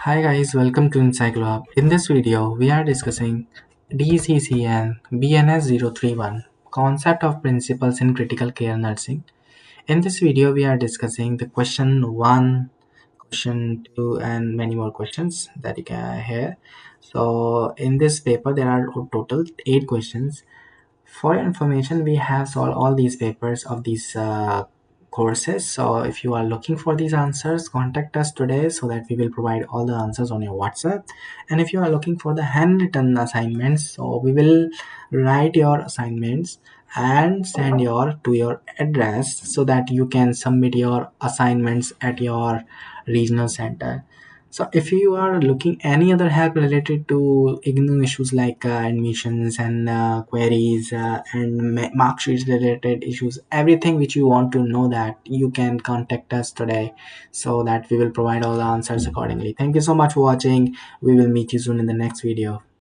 Hi guys, welcome to Encyclo. In this video, we are discussing DCCN BNS 031 Concept of Principles in Critical Care Nursing. In this video, we are discussing the question 1, question 2 and many more questions that you can hear. So in this paper, there are total 8 questions. For your information, we have solved all these papers of these courses. So if you are looking for these answers, contact us today so that we will provide all the answers on your WhatsApp. And if you are looking for the handwritten assignments, so we will write your assignments and send your address so that you can submit your assignments at your regional center. So if you are looking any other help related to IGNOU issues like admissions and queries and mark sheets related issues, everything which you want to know, that you can contact us today so that we will provide all the answers accordingly. Thank you so much for watching. We will meet you soon in the next video.